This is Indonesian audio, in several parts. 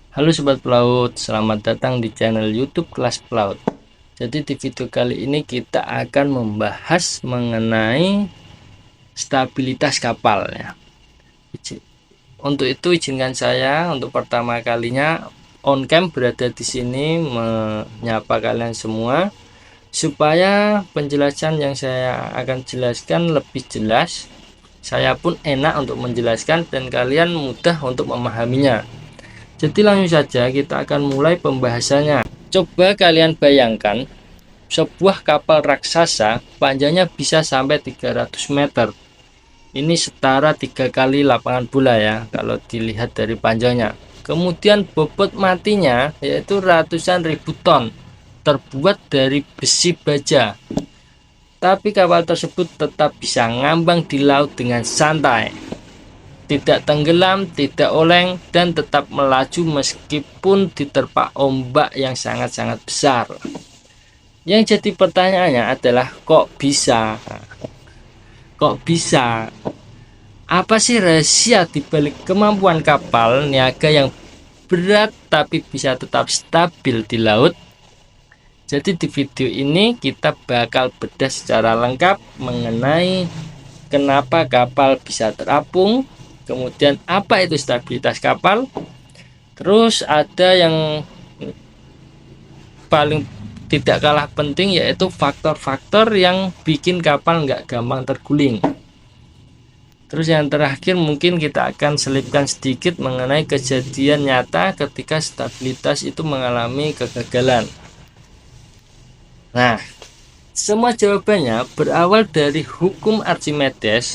Halo Sobat Pelaut, selamat datang di channel YouTube Kelas Pelaut. Jadi di video kali ini kita akan membahas mengenai stabilitas kapal ya. Untuk itu izinkan saya untuk pertama kalinya on cam berada di sini menyapa kalian semua supaya penjelasan yang saya akan jelaskan lebih jelas. Saya pun enak untuk menjelaskan dan kalian mudah untuk memahaminya. Jadi langsung saja kita akan mulai pembahasannya. Coba kalian bayangkan sebuah kapal raksasa panjangnya bisa sampai 300 meter. Ini setara 3 kali lapangan bola ya kalau dilihat dari panjangnya. Kemudian bobot matinya yaitu ratusan ribu ton terbuat dari besi baja. Tapi kapal tersebut tetap bisa ngambang di laut dengan santai, tidak tenggelam, tidak oleng, dan tetap melaju meskipun diterpa ombak yang sangat-sangat besar. Yang jadi pertanyaannya adalah kok bisa? Kok bisa? Apa sih rahasia dibalik kemampuan kapal niaga yang berat tapi bisa tetap stabil di laut? Jadi di video ini kita bakal bedah secara lengkap mengenai kenapa kapal bisa terapung, kemudian apa itu stabilitas kapal, terus ada yang paling tidak kalah penting yaitu faktor-faktor yang bikin kapal nggak gampang terguling. Terus yang terakhir mungkin kita akan selipkan sedikit mengenai kejadian nyata ketika stabilitas itu mengalami kegagalan. Nah, semua jawabannya berawal dari hukum Archimedes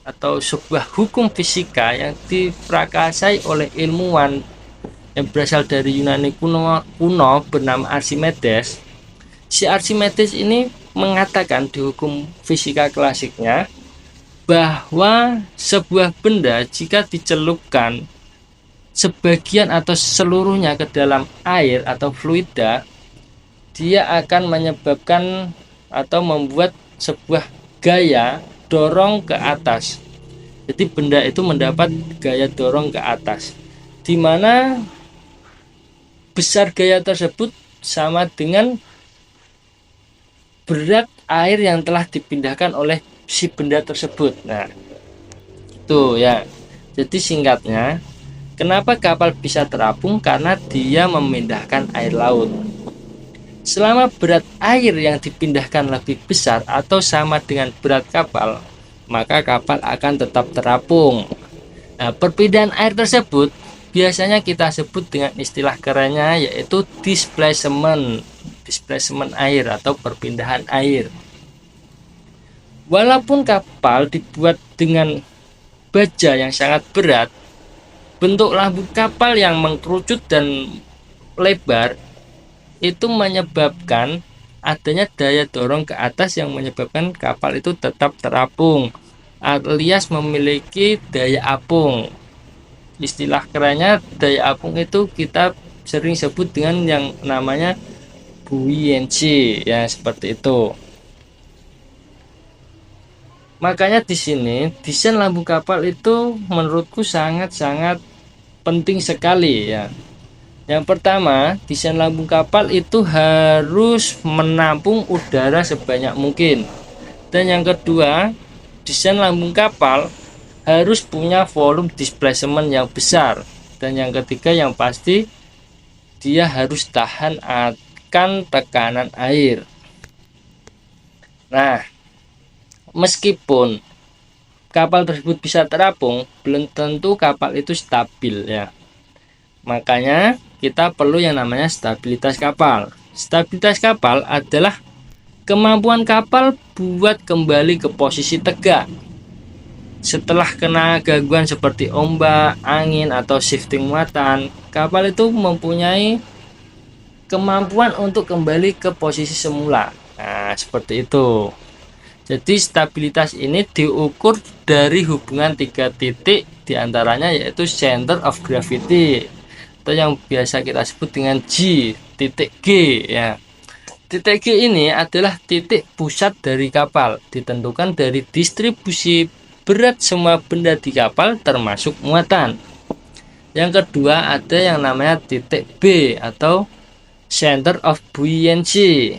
atau sebuah hukum fisika yang diprakarsai oleh ilmuwan yang berasal dari Yunani kuno bernama Archimedes. Si Archimedes ini mengatakan di hukum fisika klasiknya bahwa sebuah benda jika dicelupkan sebagian atau seluruhnya ke dalam air atau fluida, dia akan menyebabkan atau membuat sebuah gaya dorong ke atas. Jadi benda itu mendapat gaya dorong ke atas, di mana besar gaya tersebut sama dengan berat air yang telah dipindahkan oleh si benda tersebut. Nah, itu ya. Jadi singkatnya, kenapa kapal bisa terapung? Karena dia memindahkan air laut. Selama berat air yang dipindahkan lebih besar atau sama dengan berat kapal, maka kapal akan tetap terapung. Nah, perpindahan air tersebut biasanya kita sebut dengan istilah kerennya yaitu displacement air atau perpindahan air. Walaupun kapal dibuat dengan baja yang sangat berat, bentuk lambung kapal yang mengkerucut dan lebar itu menyebabkan adanya daya dorong ke atas yang menyebabkan kapal itu tetap terapung alias memiliki daya apung. Istilah kerennya daya apung itu kita sering sebut dengan yang namanya buoyancy ya, seperti itu. Makanya di sini desain lambung kapal itu menurutku sangat-sangat penting sekali ya. Yang pertama, desain lambung kapal itu harus menampung udara sebanyak mungkin. Dan yang kedua, desain lambung kapal harus punya volume displacement yang besar. Dan yang ketiga yang pasti, dia harus tahan akan tekanan air. Nah, meskipun kapal tersebut bisa terapung, belum tentu kapal itu stabil ya. Makanya kita perlu yang namanya stabilitas kapal. Stabilitas kapal adalah kemampuan kapal buat kembali ke posisi tegak setelah kena gangguan seperti ombak, angin, atau shifting muatan. Kapal itu mempunyai kemampuan untuk kembali ke posisi semula. Nah, seperti itu. Jadi stabilitas ini diukur dari hubungan 3 titik, diantaranya yaitu center of gravity atau yang biasa kita sebut dengan G, titik G ya. Titik G ini adalah titik pusat dari kapal, ditentukan dari distribusi berat semua benda di kapal termasuk muatan. Yang kedua ada yang namanya titik B atau center of buoyancy.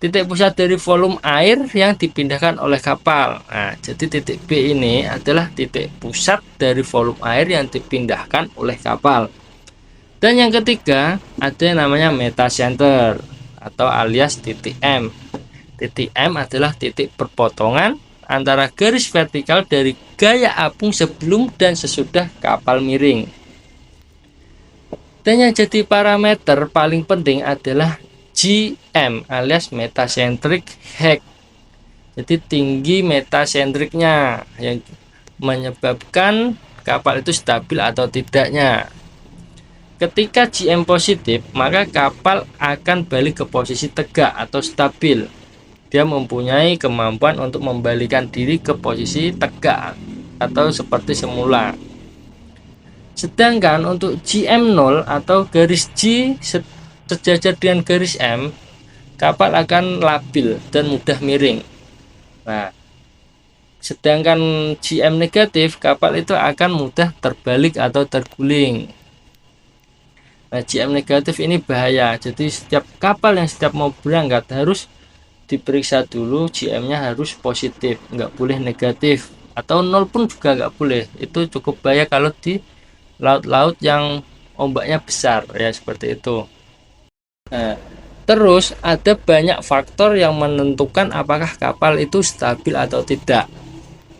Titik pusat dari volume air yang dipindahkan oleh kapal. Nah, jadi titik B ini adalah titik pusat dari volume air yang dipindahkan oleh kapal. Dan yang ketiga ada yang namanya metacenter atau alias titik M. Titik M adalah titik perpotongan antara garis vertikal dari gaya apung sebelum dan sesudah kapal miring. Dan yang jadi parameter paling penting adalah GM alias metacentric height. Jadi tinggi metacentriknya yang menyebabkan kapal itu stabil atau tidaknya. Ketika GM positif, maka kapal akan balik ke posisi tegak atau stabil. Dia mempunyai kemampuan untuk membalikan diri ke posisi tegak atau seperti semula. Sedangkan untuk GM0 atau garis G sejajar dengan garis M, kapal akan labil dan mudah miring. Nah, sedangkan GM negatif, kapal itu akan mudah terbalik atau terguling. Nah, GM negatif ini bahaya. Jadi setiap kapal yang setiap mau berangkat harus diperiksa dulu, GM-nya harus positif, nggak boleh negatif. Atau nol pun juga nggak boleh. Itu cukup bahaya kalau di laut-laut yang ombaknya besar, ya seperti itu. Nah, terus ada banyak faktor yang menentukan apakah kapal itu stabil atau tidak.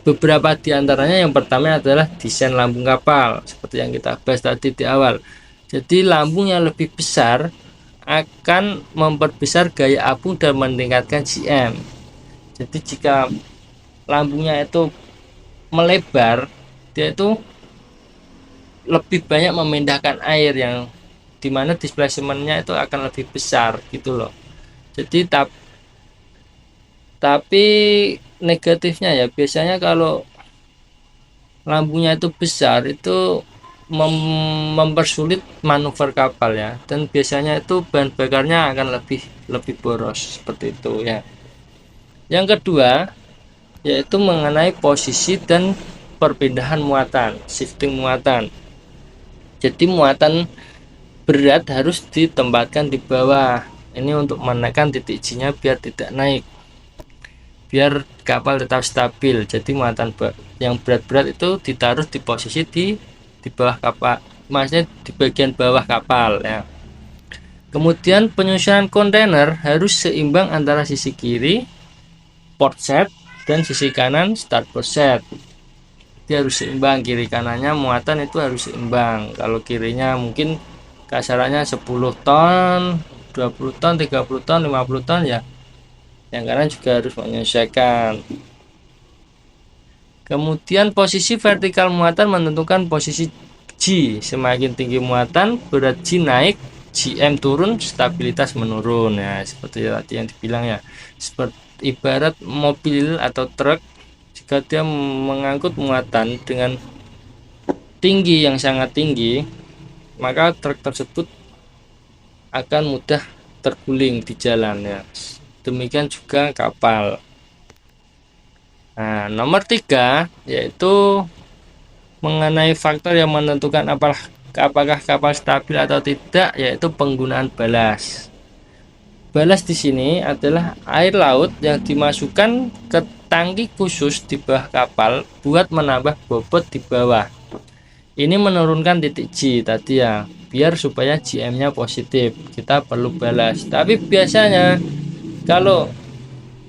Beberapa di antaranya, yang pertama adalah desain lambung kapal, seperti yang kita bahas tadi di awal. Jadi lambung yang lebih besar akan memperbesar gaya apung dan meningkatkan GM. Jadi jika lambungnya itu melebar, dia itu lebih banyak memindahkan air yang dimana displacementnya itu akan lebih besar gitu loh. Jadi tapi negatifnya ya biasanya kalau lambungnya itu besar itu mempersulit manuver kapal ya, dan biasanya itu bahan bakarnya akan lebih boros seperti itu ya. Yang kedua yaitu mengenai posisi dan perpindahan muatan, shifting muatan. Jadi muatan berat harus ditempatkan di bawah. Ini untuk menekan titik G-nya biar tidak naik, biar kapal tetap stabil. Jadi muatan yang berat-berat itu ditaruh di posisi di bawah kapal, maksudnya di bagian bawah kapal ya. Kemudian penyusunan kontainer harus seimbang antara sisi kiri port set dan sisi kanan starboard set. Dia harus seimbang, kiri kanannya muatan itu harus seimbang. Kalau kirinya mungkin kasarannya 10 ton, 20 ton, 30 ton, 50 ton ya, yang kanan juga harus menyesuaikan. Kemudian posisi vertikal muatan menentukan posisi G. Semakin tinggi muatan, berat G naik, GM turun, stabilitas menurun ya, seperti tadi yang dibilang ya. Seperti ibarat mobil atau truk, jika dia mengangkut muatan dengan tinggi yang sangat tinggi, maka truk tersebut akan mudah terguling di jalan ya. Demikian juga kapal. Nah, nomor 3 yaitu mengenai faktor yang menentukan apakah kapal stabil atau tidak, yaitu penggunaan balas. Balas di sini adalah air laut yang dimasukkan ke tangki khusus di bawah kapal buat menambah bobot di bawah. Ini menurunkan titik G tadi ya, biar supaya GM-nya positif. Kita perlu balas. Tapi biasanya kalau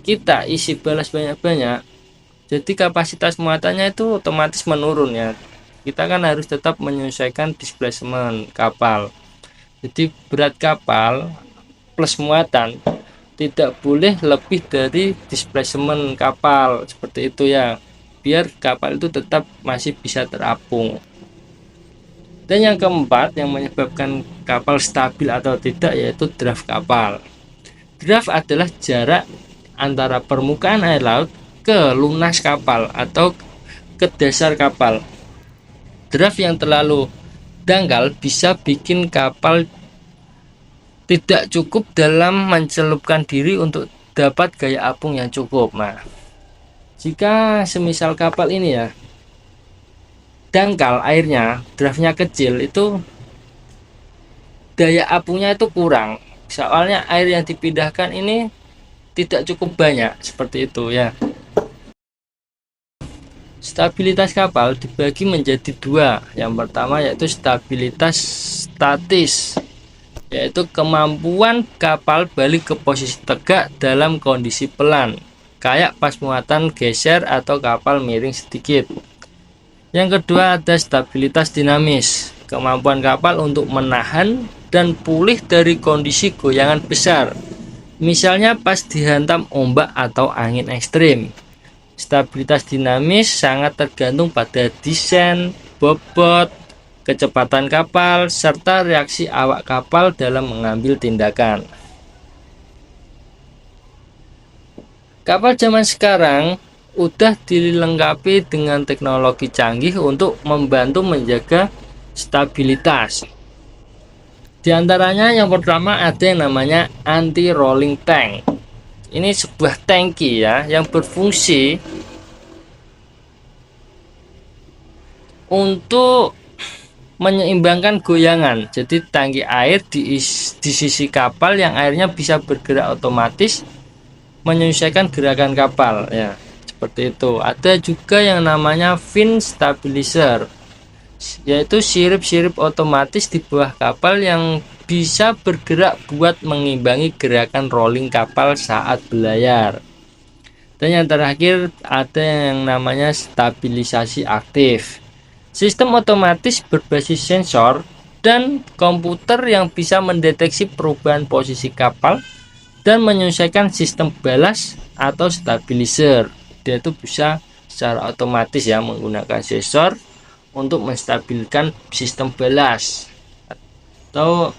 kita isi balas banyak-banyak, jadi kapasitas muatannya itu otomatis menurun ya. Kita kan harus tetap menyesuaikan displacement kapal. Jadi berat kapal plus muatan tidak boleh lebih dari displacement kapal, seperti itu ya, biar kapal itu tetap masih bisa terapung. Dan yang keempat yang menyebabkan kapal stabil atau tidak yaitu draft kapal. Draft adalah jarak antara permukaan air laut ke lunas kapal atau ke dasar kapal. Draft yang terlalu dangkal bisa bikin kapal tidak cukup dalam mencelupkan diri untuk dapat gaya apung yang cukup. Nah, jika semisal kapal ini ya dangkal airnya, draftnya kecil, itu daya apungnya itu kurang. Soalnya air yang dipindahkan ini tidak cukup banyak, seperti itu ya. Stabilitas kapal dibagi menjadi dua. Yang pertama yaitu stabilitas statis, yaitu kemampuan kapal balik ke posisi tegak dalam kondisi pelan, kayak pas muatan geser atau kapal miring sedikit. Yang kedua ada stabilitas dinamis, kemampuan kapal untuk menahan dan pulih dari kondisi goyangan besar, misalnya pas dihantam ombak atau angin ekstrim. Stabilitas dinamis sangat tergantung pada desain, bobot, kecepatan kapal, serta reaksi awak kapal dalam mengambil tindakan. Kapal zaman sekarang udah dilengkapi dengan teknologi canggih untuk membantu menjaga stabilitas. Di antaranya yang pertama ada yang namanya anti-rolling tank. Ini sebuah tangki ya yang berfungsi untuk menyeimbangkan goyangan. Jadi tangki air di sisi kapal yang airnya bisa bergerak otomatis menyesuaikan gerakan kapal ya. Seperti itu. Ada juga yang namanya fin stabilizer, yaitu sirip-sirip otomatis di bawah kapal yang bisa bergerak buat mengimbangi gerakan rolling kapal saat belayar. Dan yang terakhir ada yang namanya stabilisasi aktif, sistem otomatis berbasis sensor dan komputer yang bisa mendeteksi perubahan posisi kapal dan menyesuaikan sistem balas atau stabilizer. Dia itu bisa secara otomatis ya menggunakan sensor untuk menstabilkan sistem balas atau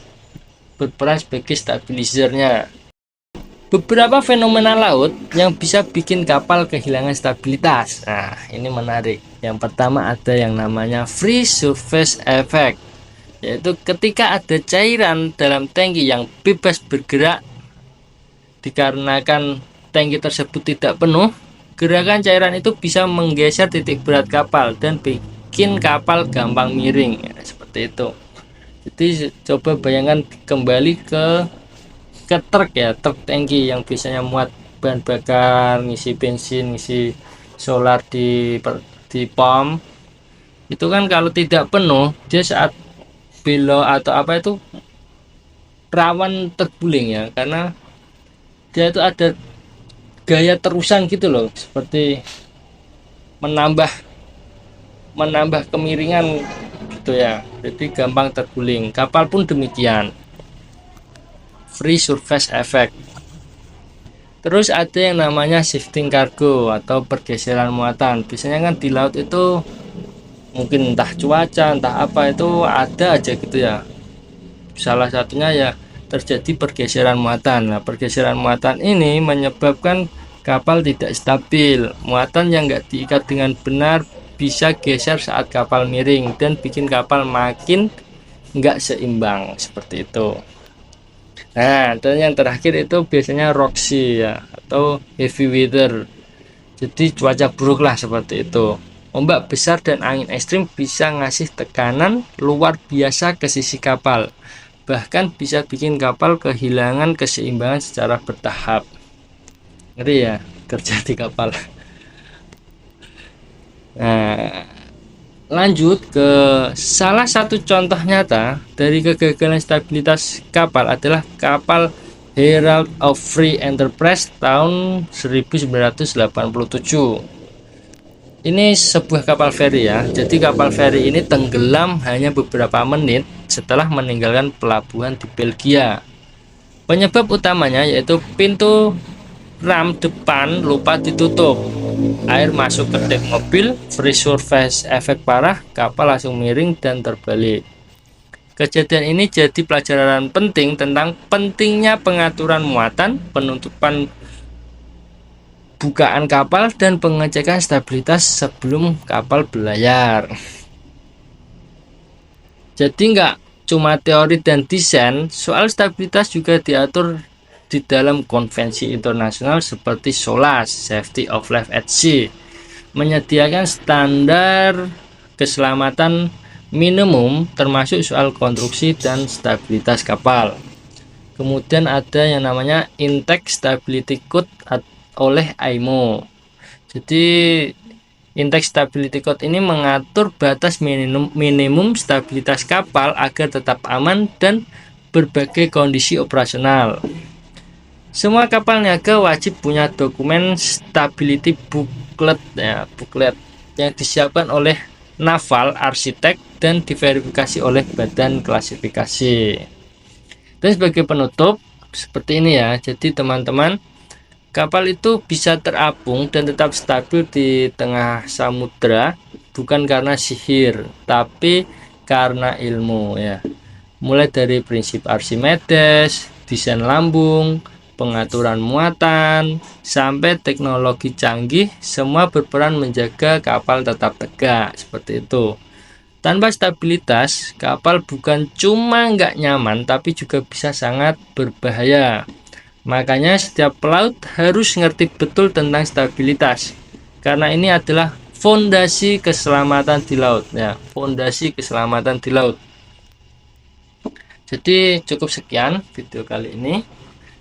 berperan sebagai stabilizernya. Beberapa fenomena laut yang bisa bikin kapal kehilangan stabilitas. Nah, ini menarik. Yang pertama ada yang namanya free surface effect, yaitu ketika ada cairan dalam tangki yang bebas bergerak dikarenakan tangki tersebut tidak penuh, gerakan cairan itu bisa menggeser titik berat kapal dan bikin kapal gampang miring ya, seperti itu. Jadi coba bayangkan kembali ke truk ya, truk tangki yang biasanya muat bahan bakar, ngisi bensin, ngisi solar di pom. Itu kan kalau tidak penuh, dia saat belok atau apa itu rawan terguling ya, karena dia itu ada gaya terusan gitu loh, seperti menambah kemiringan gitu ya, jadi gampang terguling. Kapal pun demikian, free surface effect. Terus ada yang namanya shifting cargo atau pergeseran muatan. Biasanya kan di laut itu mungkin entah cuaca entah apa itu ada aja gitu ya, salah satunya ya terjadi pergeseran muatan. Nah, pergeseran muatan ini menyebabkan kapal tidak stabil. Muatan yang nggak diikat dengan benar bisa geser saat kapal miring dan bikin kapal makin nggak seimbang, seperti itu. Nah, dan yang terakhir itu biasanya roxy ya, atau heavy weather. Jadi cuaca buruk lah, seperti itu. Ombak besar dan angin ekstrim bisa ngasih tekanan luar biasa ke sisi kapal, bahkan bisa bikin kapal kehilangan keseimbangan secara bertahap. Ngeri ya kerja di kapal. Nah, lanjut ke salah satu contoh nyata dari kegagalan stabilitas kapal adalah kapal Herald of Free Enterprise tahun 1987. Ini sebuah kapal feri ya. Jadi kapal feri ini tenggelam hanya beberapa menit setelah meninggalkan pelabuhan di Belgia. Penyebab utamanya yaitu pintu ram depan lupa ditutup. Air masuk ke dek mobil, free surface effect parah, kapal langsung miring dan terbalik. Kejadian ini jadi pelajaran penting tentang pentingnya pengaturan muatan, penutupan bukaan kapal, dan pengecekan stabilitas sebelum kapal berlayar. Jadi nggak cuma teori dan desain, soal stabilitas juga diatur di dalam konvensi internasional seperti SOLAS, Safety of Life at Sea, menyediakan standar keselamatan minimum termasuk soal konstruksi dan stabilitas kapal. Kemudian ada yang namanya Intake Stability Code oleh IMO. Jadi Intake Stability Code ini mengatur batas minimum stabilitas kapal agar tetap aman dan berbagai kondisi operasional. Semua kapal niaga wajib punya dokumen stability booklet yang disiapkan oleh naval arsitek dan diverifikasi oleh badan klasifikasi. Dan sebagai penutup seperti ini ya. Jadi teman-teman, kapal itu bisa terapung dan tetap stabil di tengah samudra bukan karena sihir, tapi karena ilmu ya. Mulai dari prinsip Archimedes, desain lambung, pengaturan muatan, sampai teknologi canggih, semua berperan menjaga kapal tetap tegak seperti itu. Tanpa stabilitas, kapal bukan cuma nggak nyaman, tapi juga bisa sangat berbahaya. Makanya setiap pelaut harus ngerti betul tentang stabilitas, karena ini adalah fondasi keselamatan di laut ya, fondasi keselamatan di laut. Jadi cukup sekian video kali ini.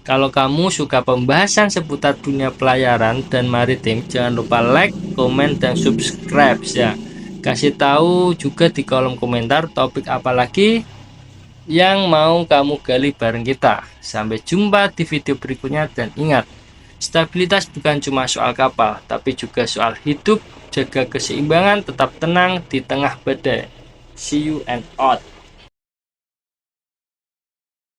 Kalau kamu suka pembahasan seputar dunia pelayaran dan maritim, jangan lupa like, komen, dan subscribe ya. Kasih tahu juga di kolom komentar topik apa lagi yang mau kamu gali bareng kita. Sampai jumpa di video berikutnya, dan ingat, stabilitas bukan cuma soal kapal, tapi juga soal hidup. Jaga keseimbangan, tetap tenang di tengah badai. See you and out.